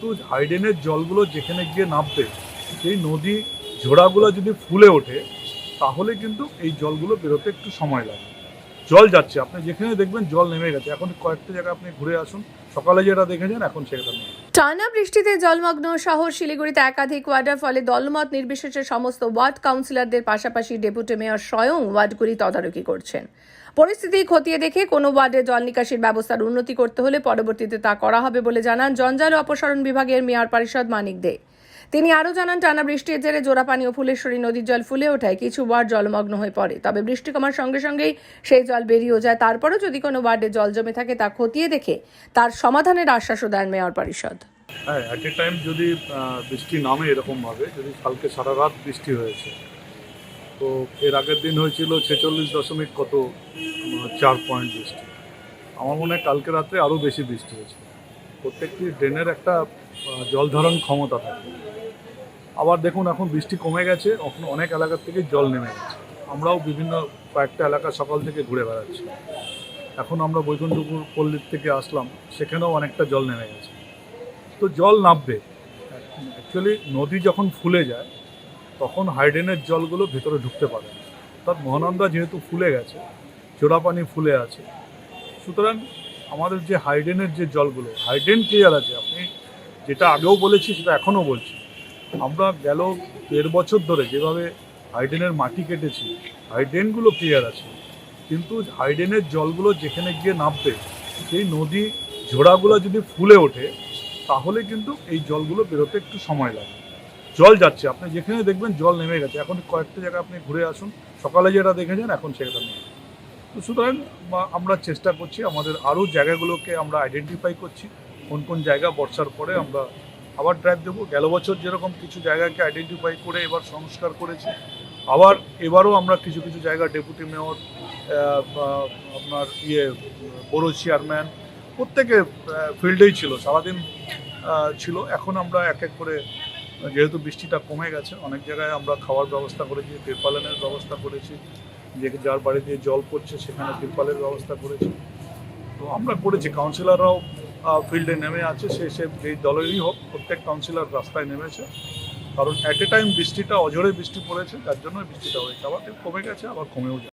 তো হাইডেনের জলগুলো যেখানে গিয়ে নামবে সেই নদী ঝোড়াগুলো যদি ফুলে ওঠে তাহলে কিন্তু এই জলগুলো বেরোতে একটু সময় লাগে। জল যাচ্ছে, আপনি যেখানে দেখবেন জল নেমে গেছে। এখন কয়েকটা জায়গা আপনি ঘুরে আসুন, সকালে যেটা দেখেছেন এখন সেটা নেই। টানা বৃষ্টিতে জলমগ্ন শহর শিলিগুড়িতে একাধিক ওয়ার্ডের ফলে দলমত নির্বিশেষে সমস্ত ওয়ার্ড কাউন্সিলরদের পাশাপাশি ডেপুটি মেয়র স্বয়ং ওয়ার্ডগুলি তদারকি করছেন। পরিস্থিতি খতিয়ে দেখে কোনো ওয়ার্ডে জল নিকাশির ব্যবস্থার উন্নতি করতে হলে পরবর্তীতে তা করা হবে বলে জানান জঞ্জাল ও অপসারণ বিভাগের মেয়র পরিষদ মানিক দে। তিনি আরও জানান, টানা বৃষ্টির জেরে জোড়াপানি ও ফুলেশ্বরী নদীর জল ফুলে ওঠায় কিছু ওয়ার্ড জলমগ্ন হয়ে পড়ে, তবে বৃষ্টি কমার সঙ্গে সঙ্গেই সেই জল বেরিয়েও যায়। তারপরেও যদি কোনো ওয়ার্ডে জল জমে থাকে তা খতিয়ে দেখে তার সমাধানের আশ্বাসও দেন মেয়র পরিষদ। হ্যাঁ, অ্যাট এ টাইম যদি বৃষ্টি নামে এরকমভাবে, যদি কালকে সারা রাত বৃষ্টি হয়েছে, তো এর আগের দিন হয়েছিল 46.4 বৃষ্টি। আমার মনে হয় কালকে রাত্রে আরও বেশি বৃষ্টি হয়েছে। প্রত্যেকটি ড্রেনের একটা জল ধারণ ক্ষমতা থাকে। আবার দেখুন এখন বৃষ্টি কমে গেছে, এখন অনেক এলাকার থেকে জল নেমে গেছে। আমরাও বিভিন্ন কয়েকটা এলাকা সকাল থেকে ঘুরে বেড়াচ্ছি। এখন আমরা বৈকুণ্ঠপুর পল্লীর থেকে আসলাম, সেখানেও অনেকটা জল নেমে গেছে। তো জল নামবে। অ্যাকচুয়ালি নদী যখন ফুলে যায় তখন হাইডেনের জলগুলো ভেতরে ঢুকতে পারে না। অর্থাৎ মহানন্দা যেহেতু ফুলে গেছে, চোরাপানি ফুলে আছে, সুতরাং আমাদের যে হাইডেনের যে জলগুলো, হাইডেন ক্লিয়ার আছে। আপনি যেটা আগেও বলেছি সেটা এখনও বলছি, আমরা গেল 1.5 বছর ধরে যেভাবে হাইডেনের মাটি কেটেছি, হাইডেনগুলো ক্লিয়ার আছে, কিন্তু হাইডেনের জলগুলো যেখানে গিয়ে নামবে সেই নদী ঝোড়াগুলো যদি ফুলে ওঠে তাহলে কিন্তু এই জলগুলো বেরোতে একটু সময় লাগে। জল যাচ্ছে, আপনি যেখানে দেখবেন জল নেমে গেছে। এখন কয়েকটা জায়গা আপনি ঘুরে আসুন, সকালে যেটা দেখেছেন এখন সেটা নেই। তো সুতরাং আমরা চেষ্টা করছি, আমাদের আরও জায়গাগুলোকে আমরা আইডেন্টিফাই করছি, কোন কোন জায়গা বর্ষার পরে আমরা আবার ড্রাইভ দেবো। গেল বছর যেরকম কিছু জায়গাকে আইডেন্টিফাই করে এবার সংস্কার করেছি, আবার এবারও আমরা কিছু কিছু জায়গা ডেপুটি মেয়র, আপনার বড় চেয়ারম্যান প্রত্যেকে ফিল্ডেই ছিল, সারাদিন ছিল। এখন আমরা এক এক করে, যেহেতু বৃষ্টিটা কমে গেছে, অনেক জায়গায় আমরা খাওয়ার ব্যবস্থা করেছি, তিরপালের ব্যবস্থা করেছি, যে যার বাড়ি দিয়ে জল পড়ছে সেখানে তিরপালের ব্যবস্থা করেছি। তো আমরা করেছি, কাউন্সিলররাও ফিল্ডে নেমে আছে, সে যেই দলেরই হোক, প্রত্যেক কাউন্সিলর রাস্তায় নেমেছে। কারণ অ্যাট এ টাইম বৃষ্টিটা অঝোরে বৃষ্টি পড়েছে, যার জন্য বৃষ্টিটা হয়েছে। আবার কমে গেছে, আবার কমেও যায়।